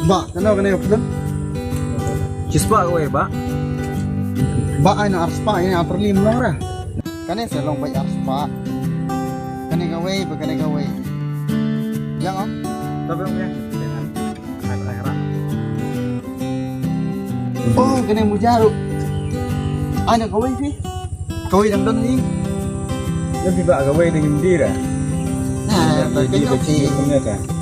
Ba, ano ka na yung film? Chispa ko ba? Ba ay na arspa, ini upper lim lang ra. Kani sa long bay arspa. Kani gaway, ba kani gaway. Yang oh. Tapi ang yan. Oh, kani mo jaro. Ano gaway fi? Gaway lang doon ni. Lebih ba gawin dengan diri? Nah, Hindi ba pagkano si ka?